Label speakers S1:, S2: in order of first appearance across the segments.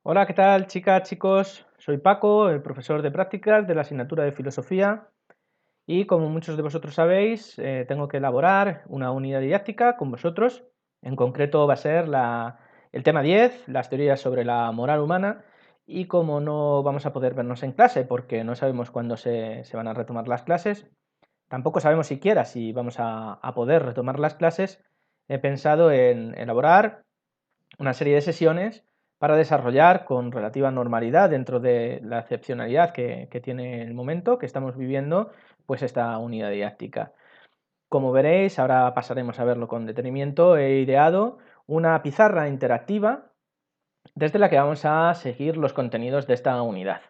S1: Hola, ¿qué tal, chicas, chicos? Soy Paco, el profesor de prácticas de la asignatura de filosofía y como muchos de vosotros sabéis, tengo que elaborar una unidad didáctica con vosotros. En concreto va a ser el tema 10, las teorías sobre la moral humana, y como no vamos a poder vernos en clase porque no sabemos cuándo se van a retomar las clases, tampoco sabemos siquiera si vamos a poder retomar las clases, he pensado en elaborar una serie de sesiones para desarrollar con relativa normalidad dentro de la excepcionalidad que tiene el momento que estamos viviendo, pues esta unidad didáctica. Como veréis, ahora pasaremos a verlo con detenimiento, he ideado una pizarra interactiva desde la que vamos a seguir los contenidos de esta unidad.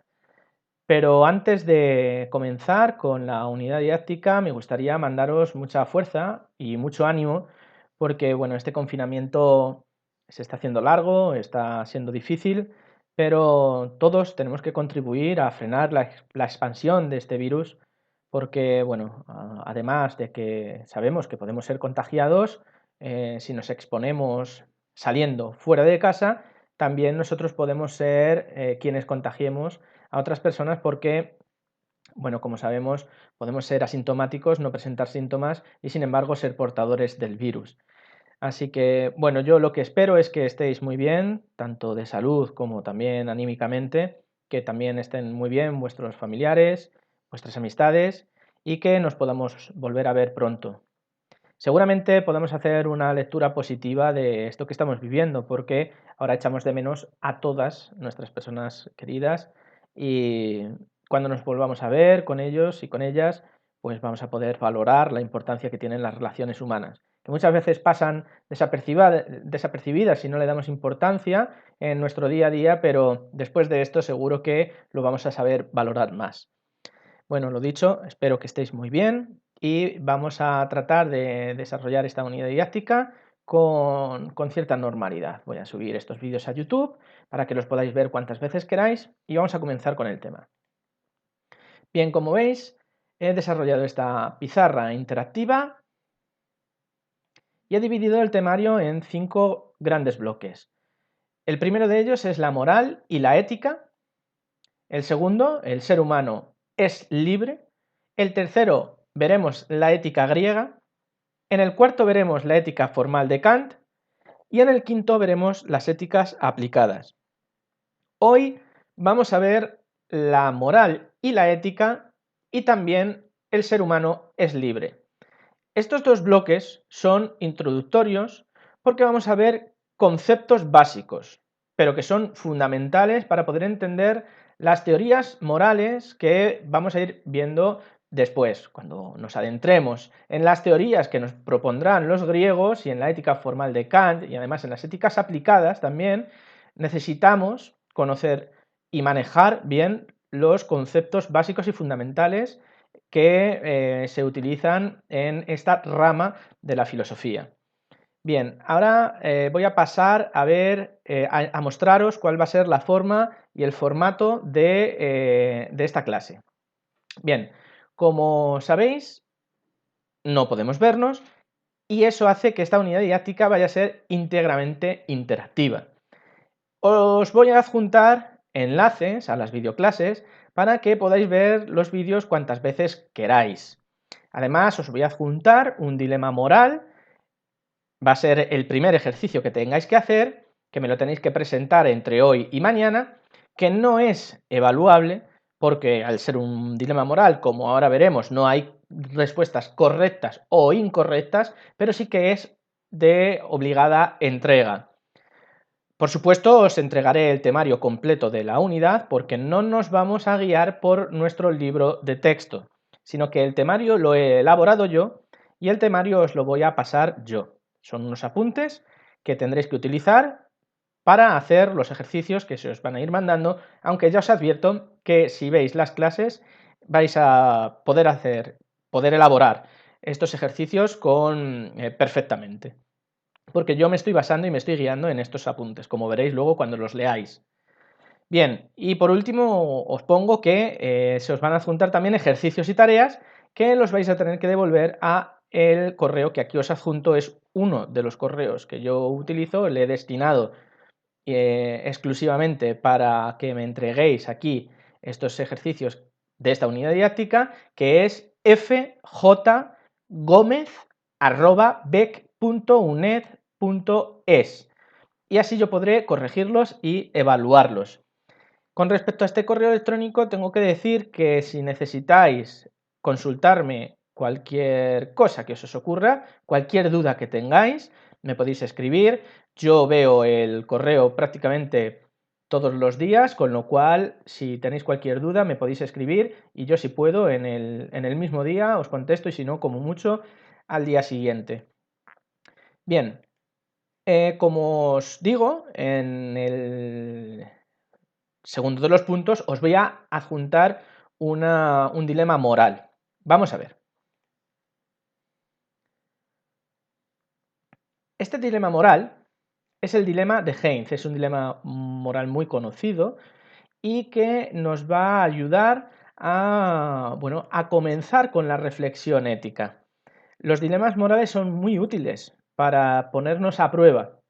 S1: Pero antes de comenzar con la unidad didáctica, me gustaría mandaros mucha fuerza y mucho ánimo, porque bueno, este confinamiento se está haciendo largo, está siendo difícil, pero todos tenemos que contribuir a frenar la expansión de este virus, porque bueno, además de que sabemos que podemos ser contagiados, si nos exponemos saliendo fuera de casa, también nosotros podemos ser quienes contagiemos a otras personas porque, bueno, como sabemos, podemos ser asintomáticos, no presentar síntomas y sin embargo ser portadores del virus. Así que, bueno, yo lo que espero es que estéis muy bien, tanto de salud como también anímicamente, que también estén muy bien vuestros familiares, vuestras amistades y que nos podamos volver a ver pronto. Seguramente podemos hacer una lectura positiva de esto que estamos viviendo, porque ahora echamos de menos a todas nuestras personas queridas y cuando nos volvamos a ver con ellos y con ellas, pues vamos a poder valorar la importancia que tienen las relaciones humanas, que muchas veces pasan desapercibidas si no le damos importancia en nuestro día a día, pero después de esto seguro que lo vamos a saber valorar más. Bueno, lo dicho, espero que estéis muy bien y vamos a tratar de desarrollar esta unidad didáctica con cierta normalidad. Voy a subir estos vídeos a YouTube para que los podáis ver cuantas veces queráis y vamos a comenzar con el tema. Bien, como veis, he desarrollado esta pizarra interactiva y he dividido el temario en 5 grandes bloques. El primero de ellos es la moral y la ética. El segundo, el ser humano es libre. El tercero, veremos la ética griega. En el cuarto veremos la ética formal de Kant. Y en el quinto veremos las éticas aplicadas. Hoy vamos a ver la moral y la ética y también el ser humano es libre. Estos dos bloques son introductorios porque vamos a ver conceptos básicos, pero que son fundamentales para poder entender las teorías morales que vamos a ir viendo después, cuando nos adentremos en las teorías que nos propondrán los griegos y en la ética formal de Kant y además en las éticas aplicadas también, necesitamos conocer y manejar bien los conceptos básicos y fundamentales que se utilizan en esta rama de la filosofía. Bien, ahora voy a pasar a ver, a mostraros cuál va a ser la forma y el formato de esta clase. Bien, como sabéis, no podemos vernos y eso hace que esta unidad didáctica vaya a ser íntegramente interactiva. Os voy a adjuntar enlaces a las videoclases para que podáis ver los vídeos cuantas veces queráis. Además, os voy a adjuntar un dilema moral. Va a ser el primer ejercicio que tengáis que hacer, que me lo tenéis que presentar entre hoy y mañana, que no es evaluable porque al ser un dilema moral, como ahora veremos, no hay respuestas correctas o incorrectas, pero sí que es de obligada entrega. Por supuesto, os entregaré el temario completo de la unidad porque no nos vamos a guiar por nuestro libro de texto, sino que el temario lo he elaborado yo y el temario os lo voy a pasar yo. Son unos apuntes que tendréis que utilizar para hacer los ejercicios que se os van a ir mandando, aunque ya os advierto que si veis las clases vais a poder elaborar estos ejercicios perfectamente porque yo me estoy basando y me estoy guiando en estos apuntes, como veréis luego cuando los leáis. Bien, y por último os pongo que se os van a adjuntar también ejercicios y tareas que los vais a tener que devolver a el correo que aquí os adjunto, es uno de los correos que yo utilizo, le he destinado exclusivamente para que me entreguéis aquí estos ejercicios de esta unidad didáctica, que es fjgomez@bec.uned.es, y así yo podré corregirlos y evaluarlos. Con respecto a este correo electrónico, tengo que decir que si necesitáis consultarme cualquier cosa que os ocurra, cualquier duda que tengáis, me podéis escribir. Yo veo el correo prácticamente todos los días, con lo cual, si tenéis cualquier duda, me podéis escribir y yo, si puedo, en el mismo día os contesto, y si no, como mucho, al día siguiente. Bien, como os digo, en el segundo de los puntos os voy a adjuntar un dilema moral. Vamos a ver. Este dilema moral es el dilema de Heinz, es un dilema moral muy conocido y que nos va a ayudar a comenzar con la reflexión ética. Los dilemas morales son muy útiles para ponernos a prueba.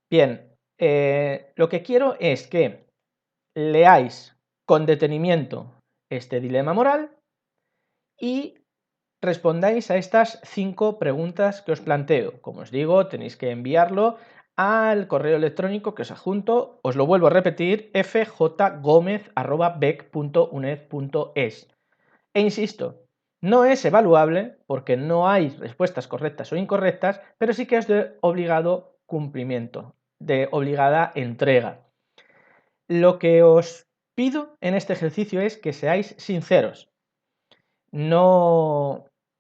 S1: Bien, lo que quiero es que leáis con detenimiento este dilema moral y respondáis a estas 5 preguntas que os planteo. Como os digo, tenéis que enviarlo al correo electrónico que os adjunto. Os lo vuelvo a repetir: fjgomez@bec.uned.es. E insisto, no es evaluable porque no hay respuestas correctas o incorrectas, pero sí que es de obligado cumplimiento, de obligada entrega. Lo que os pido en este ejercicio es que seáis sinceros.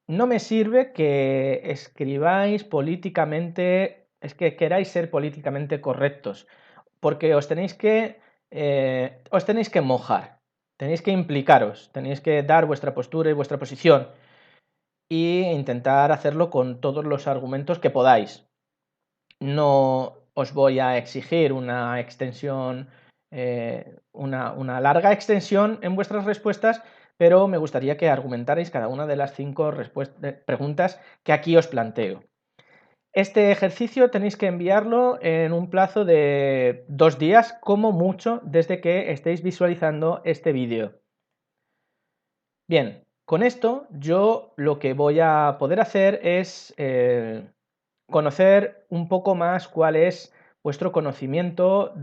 S1: No me sirve que escribáis políticamente, es que queráis ser políticamente correctos, porque os tenéis que mojar, tenéis que implicaros, tenéis que dar vuestra postura y vuestra posición e intentar hacerlo con todos los argumentos que podáis. No os voy a exigir una extensión, una larga extensión en vuestras respuestas, pero me gustaría que argumentarais cada una de las 5 preguntas que aquí os planteo. Este ejercicio tenéis que enviarlo en un plazo de 2 días, como mucho, desde que estéis visualizando este vídeo. Bien, con esto yo lo que voy a poder hacer es conocer un poco más cuál es vuestro conocimiento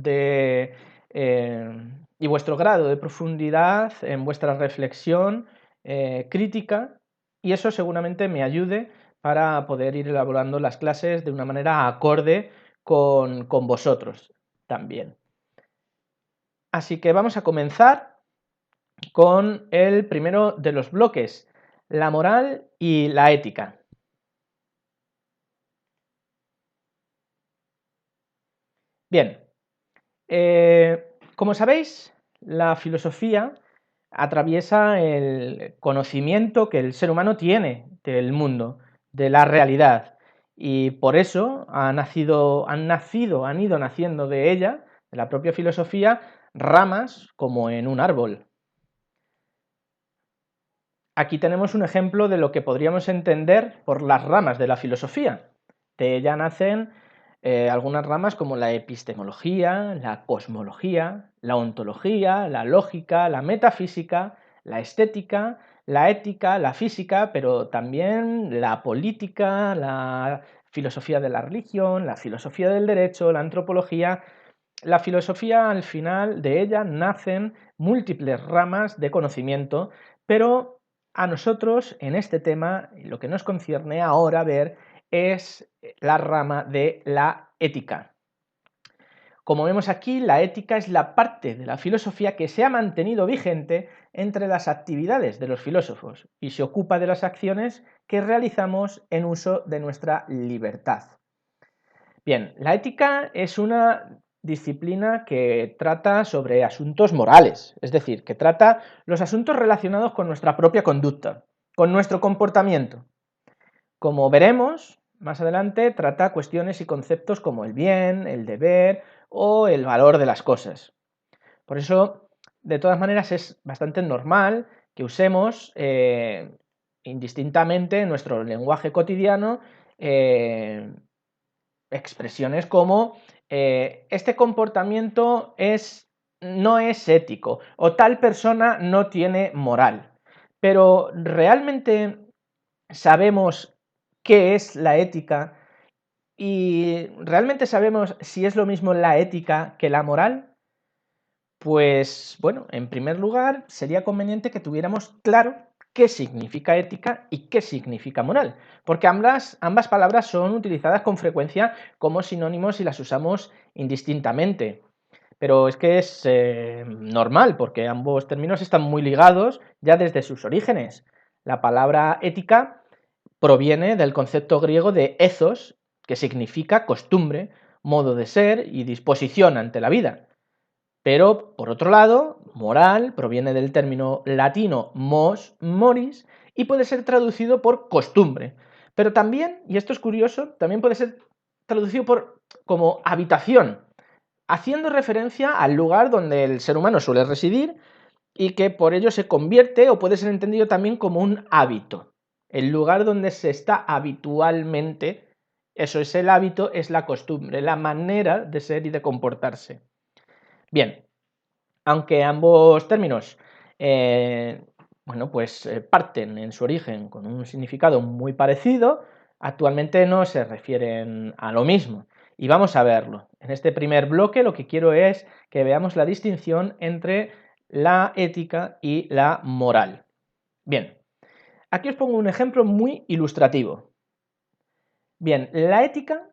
S1: y vuestro grado de profundidad en vuestra reflexión crítica, y eso seguramente me ayude para poder ir elaborando las clases de una manera acorde con vosotros también. Así que vamos a comenzar con el primero de los bloques, la moral y la ética. Bien, como sabéis, la filosofía atraviesa el conocimiento que el ser humano tiene del mundo, de la realidad, y por eso han ido naciendo de ella, de la propia filosofía, ramas como en un árbol. Aquí tenemos un ejemplo de lo que podríamos entender por las ramas de la filosofía. De ella nacen algunas ramas como la epistemología, la cosmología, la ontología, la lógica, la metafísica, la estética, la ética, la física, pero también la política, la filosofía de la religión, la filosofía del derecho, la antropología. La filosofía, al final, de ella nacen múltiples ramas de conocimiento, pero a nosotros en este tema lo que nos concierne ahora ver es la rama de la ética. Como vemos aquí, la ética es la parte de la filosofía que se ha mantenido vigente entre las actividades de los filósofos y se ocupa de las acciones que realizamos en uso de nuestra libertad. Bien, la ética es una disciplina que trata sobre asuntos morales, es decir, que trata los asuntos relacionados con nuestra propia conducta, con nuestro comportamiento. Como veremos más adelante, trata cuestiones y conceptos como el bien, el deber o el valor de las cosas. Por eso, de todas maneras, es bastante normal que usemos indistintamente en nuestro lenguaje cotidiano expresiones como este comportamiento no es ético o tal persona no tiene moral. Pero ¿realmente sabemos qué es la ética y realmente sabemos si es lo mismo la ética que la moral? Pues bueno, en primer lugar sería conveniente que tuviéramos claro qué significa ética y qué significa moral, porque ambas palabras son utilizadas con frecuencia como sinónimos y las usamos indistintamente. Pero es que es normal, porque ambos términos están muy ligados ya desde sus orígenes. La palabra ética proviene del concepto griego de ethos, que significa costumbre, modo de ser y disposición ante la vida. Pero, por otro lado, moral proviene del término latino mos, moris, y puede ser traducido por costumbre. Pero también, y esto es curioso, también puede ser traducido como habitación, haciendo referencia al lugar donde el ser humano suele residir y que por ello se convierte o puede ser entendido también como un hábito. El lugar donde se está habitualmente, eso es el hábito, es la costumbre, la manera de ser y de comportarse. Bien, aunque ambos términos parten en su origen con un significado muy parecido, actualmente no se refieren a lo mismo. Y vamos a verlo. En este primer bloque lo que quiero es que veamos la distinción entre la ética y la moral. Bien, aquí os pongo un ejemplo muy ilustrativo. Bien, la ética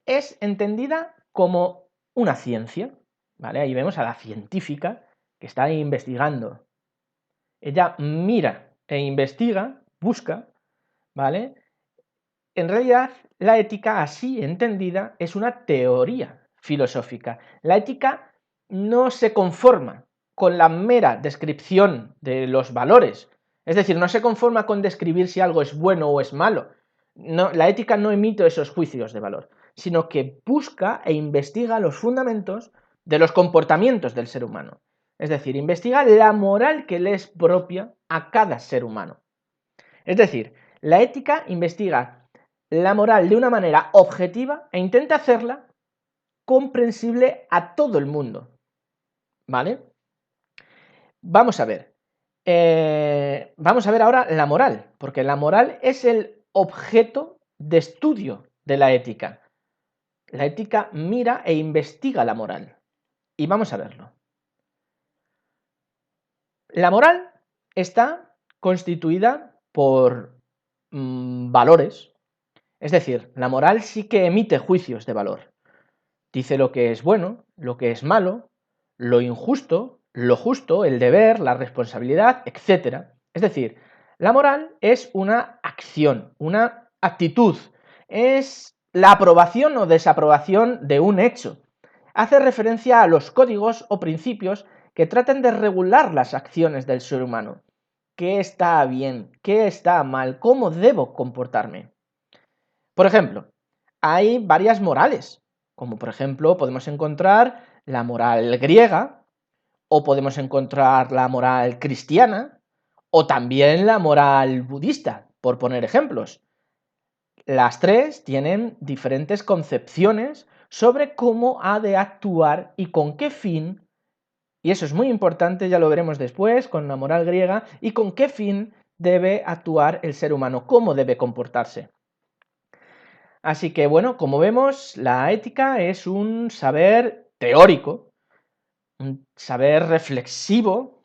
S1: es entendida como una ciencia, ¿vale? Ahí vemos a la científica que está investigando. Ella mira e investiga, busca, ¿vale? En realidad, la ética así entendida es una teoría filosófica. La ética no se conforma con la mera descripción de los valores, es decir, no se conforma con describir si algo es bueno o es malo. No, la ética no emite esos juicios de valor, sino que busca e investiga los fundamentos de los comportamientos del ser humano. Es decir, investiga la moral que le es propia a cada ser humano. Es decir, la ética investiga la moral de una manera objetiva e intenta hacerla comprensible a todo el mundo. ¿Vale? Vamos a ver. Vamos a ver ahora la moral, porque la moral es el objeto de estudio de la ética. La ética mira e investiga la moral. Y vamos a verlo. La moral está constituida por valores. Es decir, la moral sí que emite juicios de valor. Dice lo que es bueno, lo que es malo, lo injusto, lo justo, el deber, la responsabilidad, etc. Es decir, la moral es una acción, una actitud, es la aprobación o desaprobación de un hecho. Hace referencia a los códigos o principios que tratan de regular las acciones del ser humano. ¿Qué está bien? ¿Qué está mal? ¿Cómo debo comportarme? Por ejemplo, hay varias morales, como por ejemplo podemos encontrar la moral griega, o podemos encontrar la moral cristiana, o también la moral budista, por poner ejemplos. Las tres tienen diferentes concepciones sobre cómo ha de actuar y con qué fin, y eso es muy importante, ya lo veremos después con la moral griega, y con qué fin debe actuar el ser humano, cómo debe comportarse. Así que bueno, como vemos, la ética es un saber teórico, un saber reflexivo,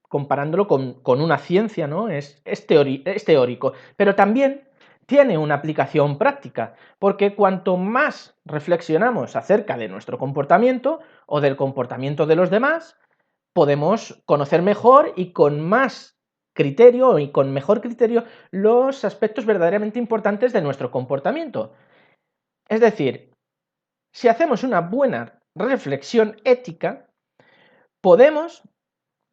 S1: comparándolo con una ciencia, ¿no? Es teórico, pero también tiene una aplicación práctica, porque cuanto más reflexionamos acerca de nuestro comportamiento o del comportamiento de los demás, podemos conocer mejor y con más criterio y con mejor criterio los aspectos verdaderamente importantes de nuestro comportamiento. Es decir, si hacemos una buena reflexión ética, podemos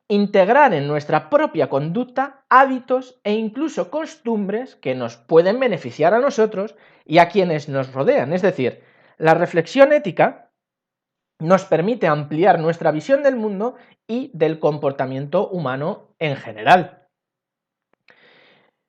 S1: integrar en nuestra propia conducta hábitos e incluso costumbres que nos pueden beneficiar a nosotros y a quienes nos rodean. Es decir, la reflexión ética nos permite ampliar nuestra visión del mundo y del comportamiento humano en general.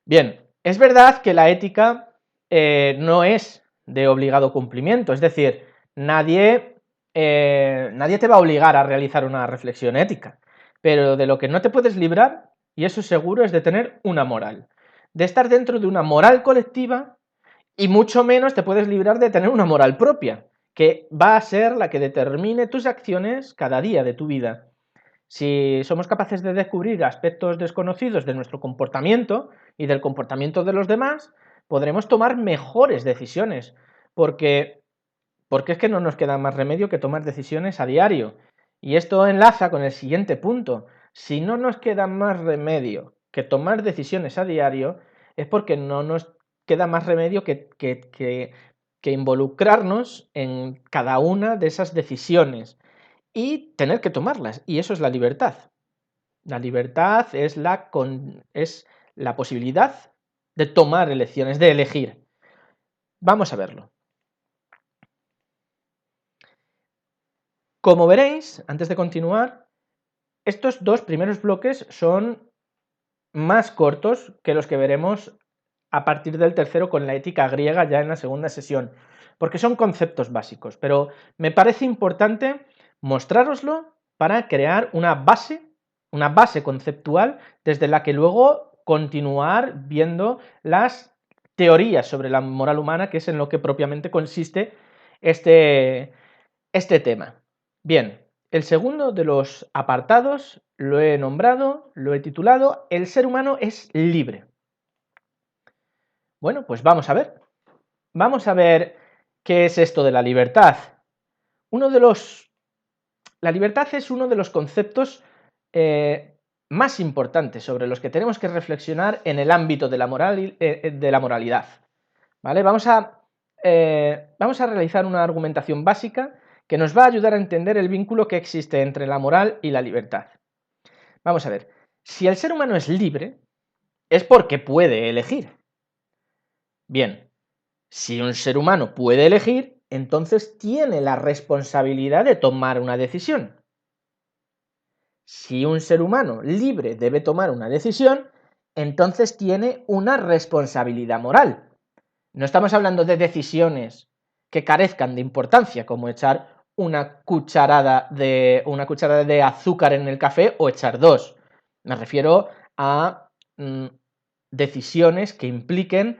S1: Bien, es verdad que la ética no es de obligado cumplimiento, es decir, nadie te va a obligar a realizar una reflexión ética, pero de lo que no te puedes librar, y eso seguro, es de tener una moral, de estar dentro de una moral colectiva, y mucho menos te puedes librar de tener una moral propia, que va a ser la que determine tus acciones cada día de tu vida. Si somos capaces de descubrir aspectos desconocidos de nuestro comportamiento y del comportamiento de los demás, podremos tomar mejores decisiones, porque, porque es que no nos queda más remedio que tomar decisiones a diario. Y esto enlaza con el siguiente punto. Si no nos queda más remedio que tomar decisiones a diario, es porque no nos queda más remedio que involucrarnos en cada una de esas decisiones y tener que tomarlas. Y eso es la libertad. La libertad es la posibilidad de tomar elecciones, de elegir. Vamos a verlo. Como veréis, antes de continuar, estos dos primeros bloques son más cortos que los que veremos a partir del tercero con la ética griega ya en la segunda sesión, porque son conceptos básicos, pero me parece importante mostrároslo para crear una base conceptual desde la que luego continuar viendo las teorías sobre la moral humana, que es en lo que propiamente consiste este tema. Bien, el segundo de los apartados lo he nombrado, lo he titulado El ser humano es libre. Bueno, pues vamos a ver. Vamos a ver qué es esto de la libertad. La libertad es uno de los conceptos más importantes sobre los que tenemos que reflexionar en el ámbito de la moralidad. ¿Vale? Vamos a realizar una argumentación básica que nos va a ayudar a entender el vínculo que existe entre la moral y la libertad. Vamos a ver, si el ser humano es libre, es porque puede elegir. Bien, si un ser humano puede elegir, entonces tiene la responsabilidad de tomar una decisión. Si un ser humano libre debe tomar una decisión, entonces tiene una responsabilidad moral. No estamos hablando de decisiones que carezcan de importancia, como echar una cucharada de azúcar en el café o echar dos. Me refiero a decisiones que impliquen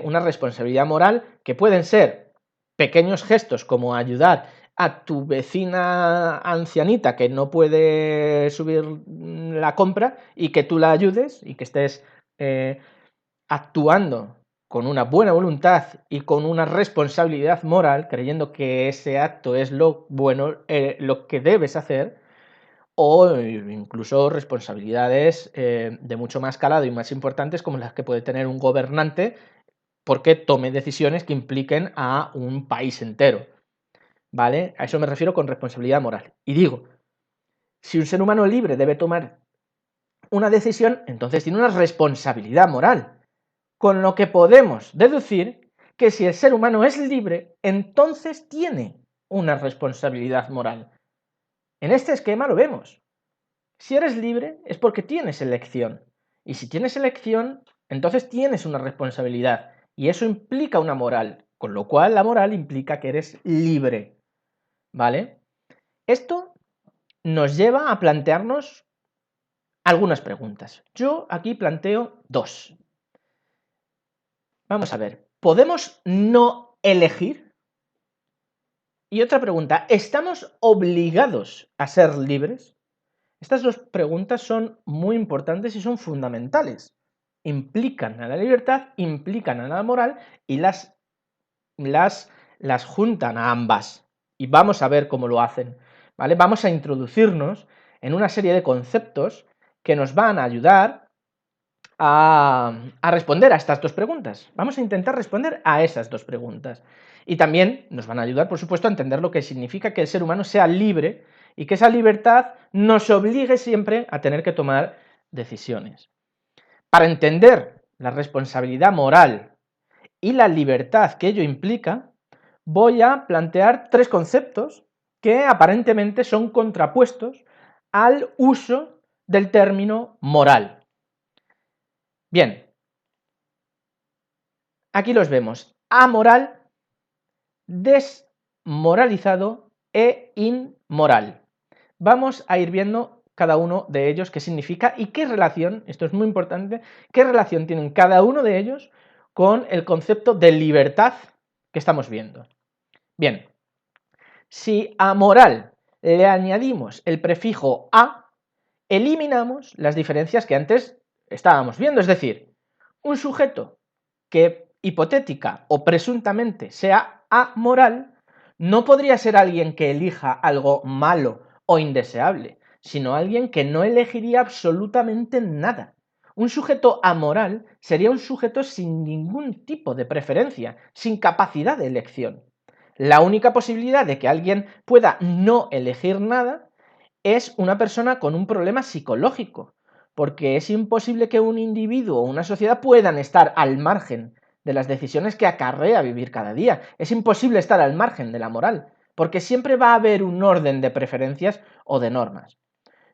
S1: una responsabilidad moral, que pueden ser pequeños gestos como ayudar a tu vecina ancianita que no puede subir la compra y que tú la ayudes y que estés actuando con una buena voluntad y con una responsabilidad moral, creyendo que ese acto es lo bueno, lo que debes hacer, o incluso responsabilidades de mucho más calado y más importantes como las que puede tener un gobernante porque tome decisiones que impliquen a un país entero, ¿vale? A eso me refiero con responsabilidad moral. Y digo, si un ser humano libre debe tomar una decisión, entonces tiene una responsabilidad moral, con lo que podemos deducir que si el ser humano es libre, entonces tiene una responsabilidad moral. En este esquema lo vemos. Si eres libre es porque tienes elección. Y si tienes elección, entonces tienes una responsabilidad. Y eso implica una moral. Con lo cual la moral implica que eres libre. ¿Vale? Esto nos lleva a plantearnos algunas preguntas. Yo aquí planteo dos. Vamos a ver. ¿Podemos no elegir? Y otra pregunta. ¿Estamos obligados a ser libres? Estas dos preguntas son muy importantes y son fundamentales. Implican a la libertad, implican a la moral y las juntan a ambas. Y vamos a ver cómo lo hacen. ¿Vale? Vamos a introducirnos en una serie de conceptos que nos van a ayudar a responder a estas dos preguntas. Vamos a intentar responder a esas dos preguntas. Y también nos van a ayudar, por supuesto, a entender lo que significa que el ser humano sea libre y que esa libertad nos obligue siempre a tener que tomar decisiones. Para entender la responsabilidad moral y la libertad que ello implica, voy a plantear tres conceptos que aparentemente son contrapuestos al uso del término moral. Bien, aquí los vemos. Amoral desmoralizado e inmoral. Vamos a ir viendo cada uno de ellos qué significa y qué relación, esto es muy importante, qué relación tienen cada uno de ellos con el concepto de libertad que estamos viendo. Bien, si a moral le añadimos el prefijo a, eliminamos las diferencias que antes estábamos viendo, es decir, un sujeto que hipotética o presuntamente sea amoral no podría ser alguien que elija algo malo o indeseable, sino alguien que no elegiría absolutamente nada. Un sujeto amoral sería un sujeto sin ningún tipo de preferencia, sin capacidad de elección. La única posibilidad de que alguien pueda no elegir nada es una persona con un problema psicológico, porque es imposible que un individuo o una sociedad puedan estar al margen de las decisiones que acarrea vivir cada día. Es imposible estar al margen de la moral, porque siempre va a haber un orden de preferencias o de normas.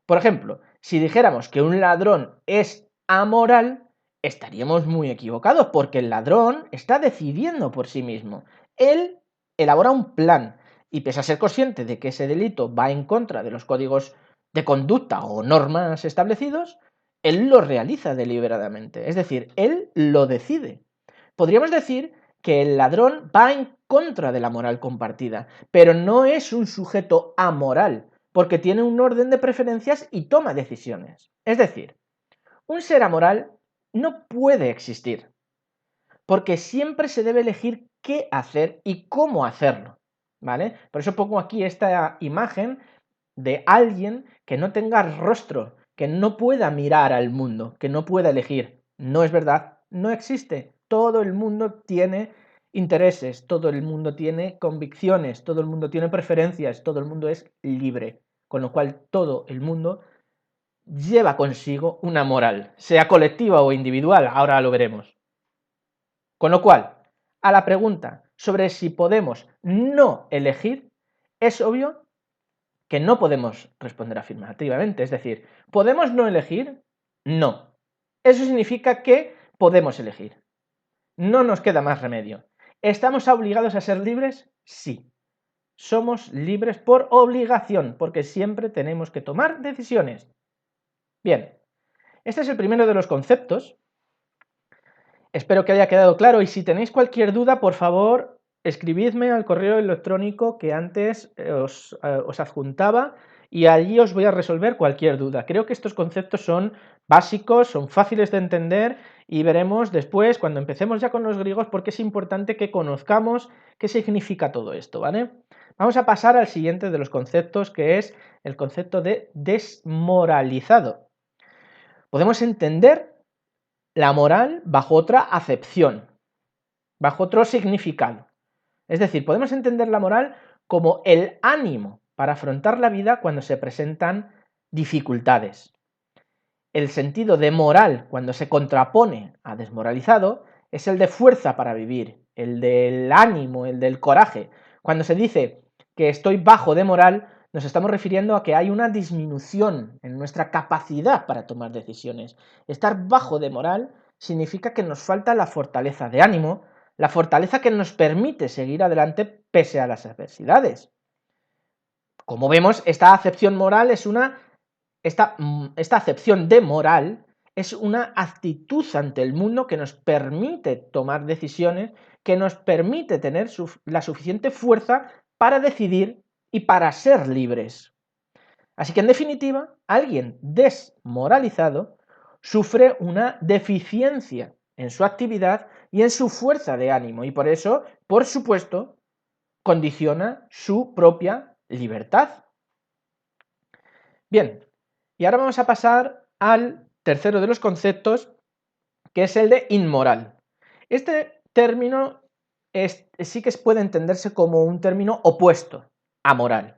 S1: Por ejemplo, si dijéramos que un ladrón es amoral, estaríamos muy equivocados, porque el ladrón está decidiendo por sí mismo. Él elabora un plan y pese a ser consciente de que ese delito va en contra de los códigos de conducta o normas establecidos, él lo realiza deliberadamente, es decir, él lo decide. Podríamos decir que el ladrón va en contra de la moral compartida, pero no es un sujeto amoral, porque tiene un orden de preferencias y toma decisiones. Es decir, un ser amoral no puede existir, porque siempre se debe elegir qué hacer y cómo hacerlo, ¿vale? Por eso pongo aquí esta imagen de alguien que no tenga rostro, que no pueda mirar al mundo, que no pueda elegir. No es verdad, no existe. Todo el mundo tiene intereses, todo el mundo tiene convicciones, todo el mundo tiene preferencias, todo el mundo es libre, con lo cual todo el mundo lleva consigo una moral, sea colectiva o individual, ahora lo veremos. Con lo cual, a la pregunta sobre si podemos no elegir, es obvio que no podemos responder afirmativamente, es decir, ¿podemos no elegir? No. Eso significa que podemos elegir. No nos queda más remedio. ¿Estamos obligados a ser libres? Sí. Somos libres por obligación, porque siempre tenemos que tomar decisiones. Bien, este es el primero de los conceptos. Espero que haya quedado claro y si tenéis cualquier duda, por favor, escribidme al correo electrónico que antes os adjuntaba y allí os voy a resolver cualquier duda. Creo que estos conceptos son básicos, son fáciles de entender y veremos después, cuando empecemos ya con los griegos, por qué es importante que conozcamos qué significa todo esto, ¿vale? Vamos a pasar al siguiente de los conceptos, que es el concepto de desmoralizado. Podemos entender la moral bajo otra acepción, bajo otro significado. Es decir, podemos entender la moral como el ánimo para afrontar la vida cuando se presentan dificultades. El sentido de moral, cuando se contrapone a desmoralizado, es el de fuerza para vivir, el del ánimo, el del coraje. Cuando se dice que estoy bajo de moral, nos estamos refiriendo a que hay una disminución en nuestra capacidad para tomar decisiones. Estar bajo de moral significa que nos falta la fortaleza de ánimo, la fortaleza que nos permite seguir adelante pese a las adversidades. Como vemos, esta acepción moral es esta acepción de moral es una actitud ante el mundo que nos permite tomar decisiones, que nos permite tener la suficiente fuerza para decidir y para ser libres. Así que, en definitiva, alguien desmoralizado sufre una deficiencia en su actividad y en su fuerza de ánimo y por eso, por supuesto, condiciona su propia libertad. Bien, y ahora vamos a pasar al tercero de los conceptos, que es el de inmoral. Este término sí que puede entenderse como un término opuesto a moral,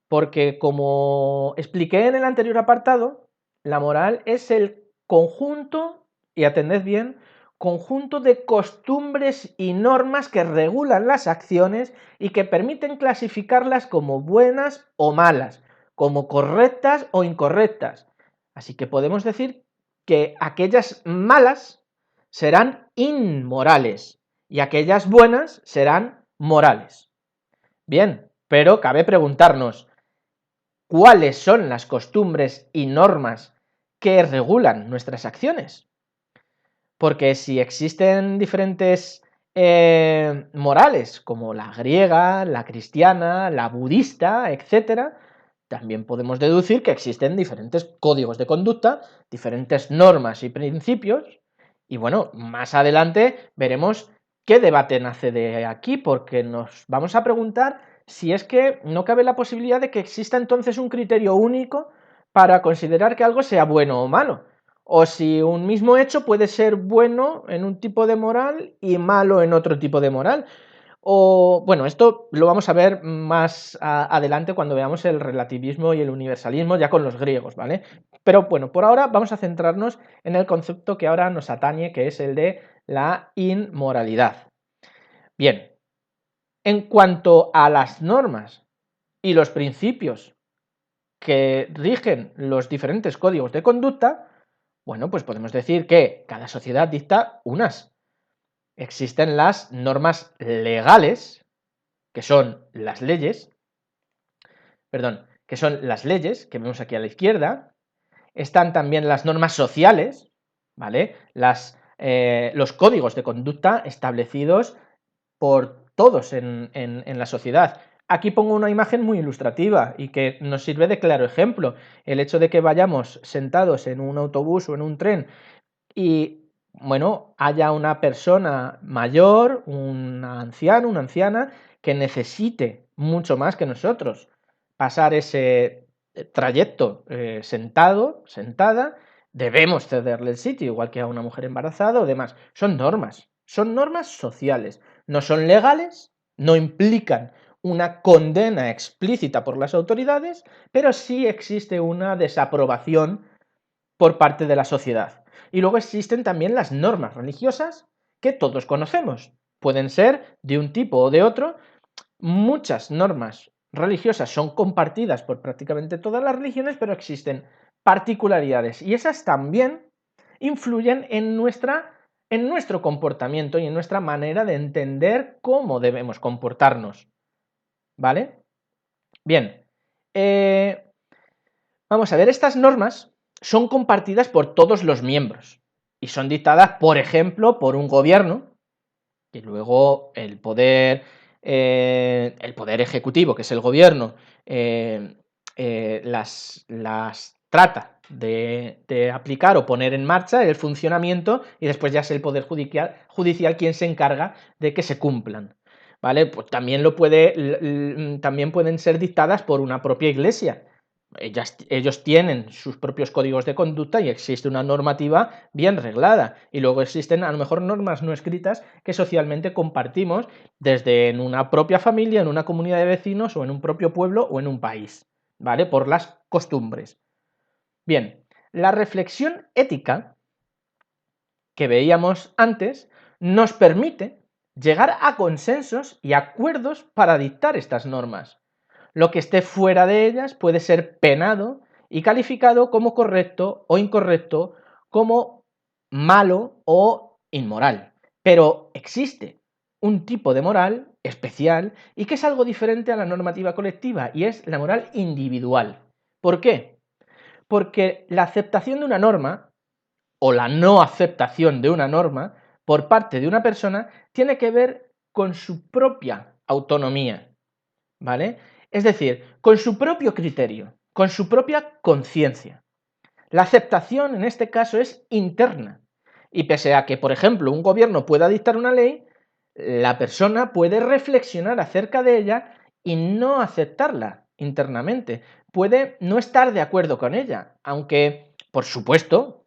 S1: porque como expliqué en el anterior apartado, la moral es el conjunto, y atended bien, conjunto de costumbres y normas que regulan las acciones y que permiten clasificarlas como buenas o malas, como correctas o incorrectas. Así que podemos decir que aquellas malas serán inmorales y aquellas buenas serán morales. Bien, pero cabe preguntarnos, ¿cuáles son las costumbres y normas que regulan nuestras acciones? Porque si existen diferentes morales, como la griega, la cristiana, la budista, etcétera, también podemos deducir que existen diferentes códigos de conducta, diferentes normas y principios, y bueno, más adelante veremos qué debate nace de aquí, porque nos vamos a preguntar si es que no cabe la posibilidad de que exista entonces un criterio único para considerar que algo sea bueno o malo, o si un mismo hecho puede ser bueno en un tipo de moral y malo en otro tipo de moral. O, bueno, esto lo vamos a ver más adelante cuando veamos el relativismo y el universalismo ya con los griegos, ¿vale? Pero bueno, por ahora vamos a centrarnos en el concepto que ahora nos atañe, que es el de la inmoralidad. Bien, en cuanto a las normas y los principios que rigen los diferentes códigos de conducta, bueno, pues podemos decir que cada sociedad dicta unas. Existen las normas legales, que son las leyes, que vemos aquí a la izquierda. Están también las normas sociales, ¿vale? Los códigos de conducta establecidos por todos en la sociedad. Aquí pongo una imagen muy ilustrativa y que nos sirve de claro ejemplo. El hecho de que vayamos sentados en un autobús o en un tren y, bueno, haya una persona mayor, un anciano, una anciana, que necesite mucho más que nosotros pasar ese trayecto sentado, sentada, debemos cederle el sitio, igual que a una mujer embarazada o demás. Son normas sociales, no son legales, no implican una condena explícita por las autoridades, pero sí existe una desaprobación por parte de la sociedad. Y luego existen también las normas religiosas que todos conocemos. Pueden ser de un tipo o de otro. Muchas normas religiosas son compartidas por prácticamente todas las religiones, pero existen particularidades y esas también influyen en nuestro comportamiento y en nuestra manera de entender cómo debemos comportarnos. ¿Vale? Bien, vamos a ver, estas normas son compartidas por todos los miembros y son dictadas, por ejemplo, por un gobierno, y luego el poder ejecutivo, que es el gobierno, las trata de aplicar o poner en marcha el funcionamiento, y después ya es el poder judicial quien se encarga de que se cumplan. ¿Vale? Pues también también pueden ser dictadas por una propia iglesia. Ellos tienen sus propios códigos de conducta y existe una normativa bien reglada. Y luego existen a lo mejor normas no escritas que socialmente compartimos desde en una propia familia, en una comunidad de vecinos o en un propio pueblo o en un país, ¿vale? Por las costumbres. Bien, la reflexión ética que veíamos antes nos permite llegar a consensos y acuerdos para dictar estas normas. Lo que esté fuera de ellas puede ser penado y calificado como correcto o incorrecto, como malo o inmoral. Pero existe un tipo de moral especial y que es algo diferente a la normativa colectiva, y es la moral individual. ¿Por qué? Porque la aceptación de una norma o la no aceptación de una norma por parte de una persona tiene que ver con su propia autonomía, ¿vale? Es decir, con su propio criterio, con su propia conciencia. La aceptación en este caso es interna. Y pese a que, por ejemplo, un gobierno pueda dictar una ley, la persona puede reflexionar acerca de ella y no aceptarla internamente. Puede no estar de acuerdo con ella, aunque, por supuesto,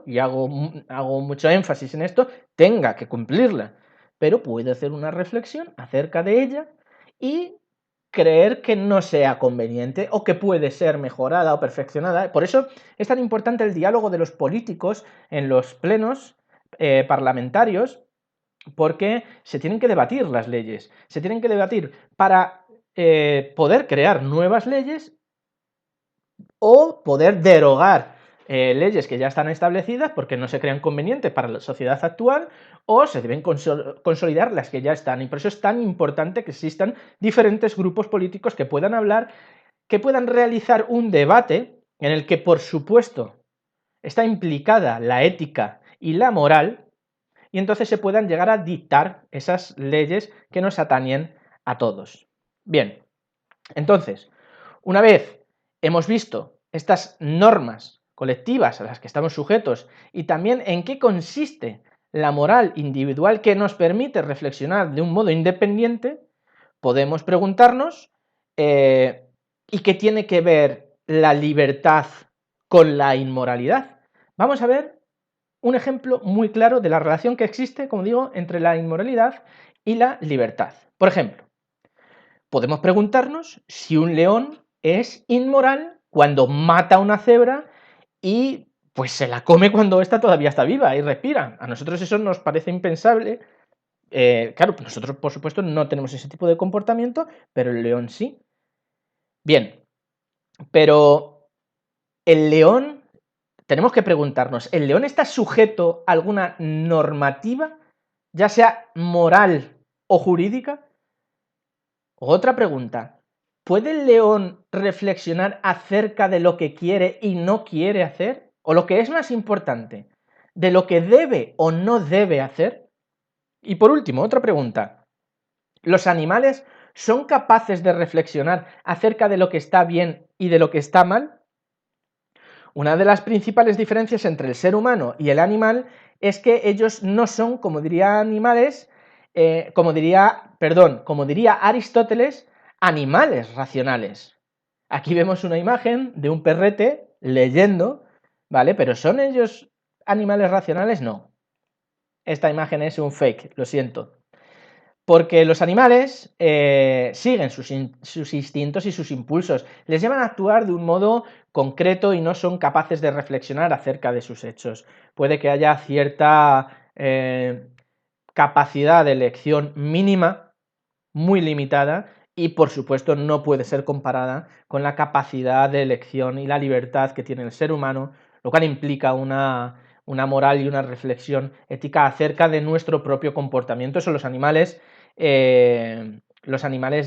S1: y hago mucho énfasis en esto, tenga que cumplirla. Pero puede hacer una reflexión acerca de ella y creer que no sea conveniente o que puede ser mejorada o perfeccionada. Por eso es tan importante el diálogo de los políticos en los plenos parlamentarios, porque se tienen que debatir las leyes, se tienen que debatir para poder crear nuevas leyes o poder derogar leyes que ya están establecidas porque no se crean convenientes para la sociedad actual, o se deben consolidar las que ya están, y por eso es tan importante que existan diferentes grupos políticos que puedan hablar, que puedan realizar un debate en el que, por supuesto, está implicada la ética y la moral, y entonces se puedan llegar a dictar esas leyes que nos atañen a todos. Bien, entonces, una vez hemos visto estas normas colectivas a las que estamos sujetos y también en qué consiste la moral individual que nos permite reflexionar de un modo independiente, podemos preguntarnos ¿y qué tiene que ver la libertad con la inmoralidad? Vamos a ver un ejemplo muy claro de la relación que existe, como digo, entre la inmoralidad y la libertad. Por ejemplo, podemos preguntarnos si un león es inmoral cuando mata a una cebra y pues se la come cuando ésta todavía está viva y respira. A nosotros eso nos parece impensable. Claro, nosotros por supuesto no tenemos ese tipo de comportamiento, pero el león sí. Bien, pero el león, tenemos que preguntarnos, ¿el león está sujeto a alguna normativa, ya sea moral o jurídica? Otra pregunta, ¿puede el león reflexionar acerca de lo que quiere y no quiere hacer? O lo que es más importante, de lo que debe o no debe hacer. Y por último, otra pregunta, ¿los animales son capaces de reflexionar acerca de lo que está bien y de lo que está mal? Una de las principales diferencias entre el ser humano y el animal es que ellos no son, como diría Aristóteles, animales racionales. Aquí vemos una imagen de un perrete leyendo, ¿vale? Pero ¿son ellos animales racionales? No. Esta imagen es un fake, lo siento. Porque los animales siguen sus instintos y sus impulsos, les llevan a actuar de un modo concreto y no son capaces de reflexionar acerca de sus hechos. Puede que haya cierta capacidad de elección mínima, muy limitada, y por supuesto no puede ser comparada con la capacidad de elección y la libertad que tiene el ser humano, lo cual implica una moral y una reflexión ética acerca de nuestro propio comportamiento. Eso los animales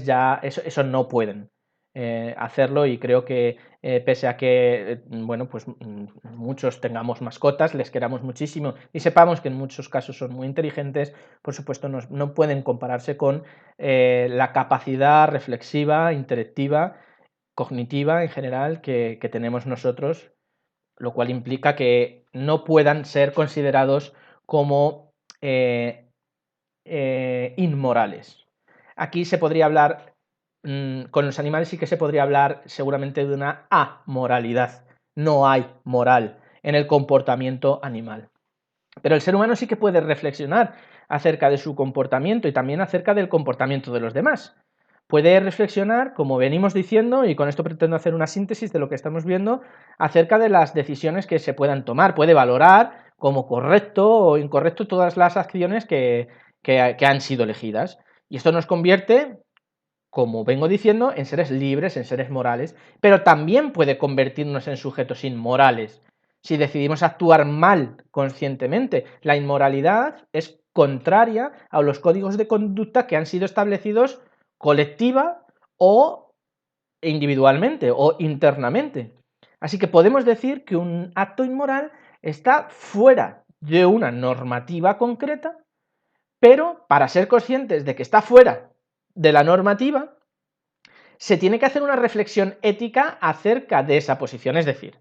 S1: ya eso no pueden hacerlo, y creo que pese a que bueno, pues muchos tengamos mascotas, les queramos muchísimo y sepamos que en muchos casos son muy inteligentes, por supuesto no pueden compararse con la capacidad reflexiva, intelectiva, cognitiva en general que tenemos nosotros, lo cual implica que no puedan ser considerados como inmorales. Aquí se podría hablar, con los animales sí que se podría hablar seguramente de una amoralidad. No hay moral en el comportamiento animal. Pero el ser humano sí que puede reflexionar acerca de su comportamiento y también acerca del comportamiento de los demás. Puede reflexionar, como venimos diciendo, y con esto pretendo hacer una síntesis de lo que estamos viendo, acerca de las decisiones que se puedan tomar. Puede valorar como correcto o incorrecto todas las acciones que han sido elegidas. Y esto nos convierte, como vengo diciendo, en seres libres, en seres morales, pero también puede convertirnos en sujetos inmorales si decidimos actuar mal conscientemente. La inmoralidad es contraria a los códigos de conducta que han sido establecidos colectiva o individualmente o internamente. Así que podemos decir que un acto inmoral está fuera de una normativa concreta, pero para ser conscientes de que está fuera de la normativa, se tiene que hacer una reflexión ética acerca de esa posición. Es decir,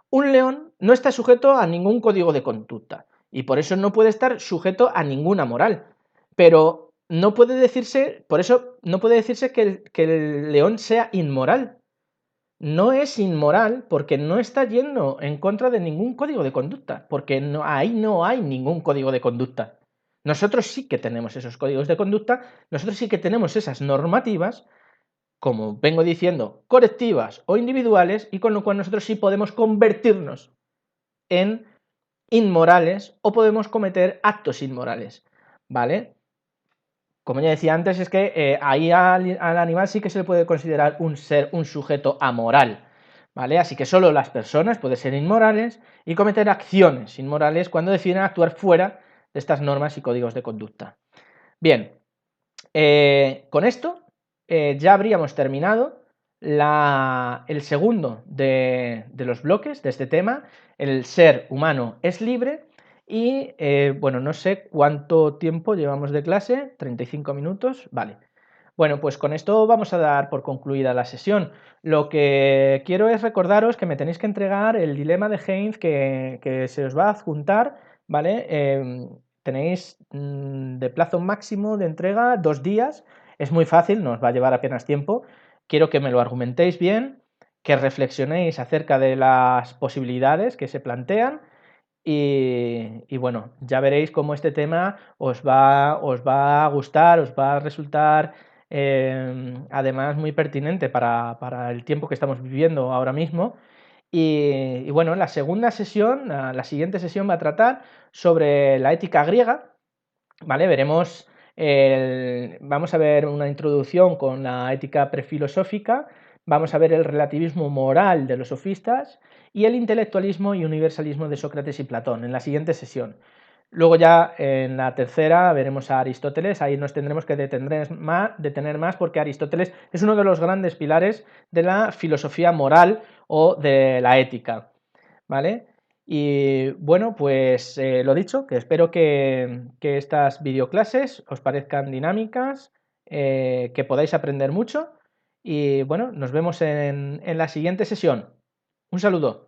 S1: un león no está sujeto a ningún código de conducta y por eso no puede estar sujeto a ninguna moral. Pero no puede decirse, por eso no puede decirse que el león sea inmoral. No es inmoral porque no está yendo en contra de ningún código de conducta, porque ahí no hay ningún código de conducta. Nosotros sí que tenemos esos códigos de conducta, nosotros sí que tenemos esas normativas, como vengo diciendo, colectivas o individuales, y con lo cual nosotros sí podemos convertirnos en inmorales o podemos cometer actos inmorales, ¿vale? Como ya decía antes, es que ahí al animal sí que se le puede considerar un sujeto amoral, ¿vale? Así que solo las personas pueden ser inmorales y cometer acciones inmorales cuando deciden actuar fuera estas normas y códigos de conducta. Bien, con esto ya habríamos terminado el segundo de los bloques de este tema, el ser humano es libre, y bueno, no sé cuánto tiempo llevamos de clase, 35 minutos, vale. Bueno, pues con esto vamos a dar por concluida la sesión. Lo que quiero es recordaros que me tenéis que entregar el dilema de Heinz que se os va a adjuntar, ¿vale? Tenéis de plazo máximo de entrega 2 días, es muy fácil, nos va a llevar apenas tiempo. Quiero que me lo argumentéis bien, que reflexionéis acerca de las posibilidades que se plantean y bueno, ya veréis cómo este tema os va a gustar, os va a resultar además muy pertinente para el tiempo que estamos viviendo ahora mismo. Y bueno, la segunda sesión, la siguiente sesión va a tratar sobre la ética griega, ¿vale? Vamos a ver una introducción con la ética prefilosófica, vamos a ver el relativismo moral de los sofistas y el intelectualismo y universalismo de Sócrates y Platón en la siguiente sesión. Luego ya en la tercera veremos a Aristóteles, ahí nos tendremos que detener más porque Aristóteles es uno de los grandes pilares de la filosofía moral o de la ética, ¿vale? Y bueno, pues lo dicho, que espero que estas videoclases os parezcan dinámicas, que podáis aprender mucho y bueno, nos vemos en la siguiente sesión. Un saludo.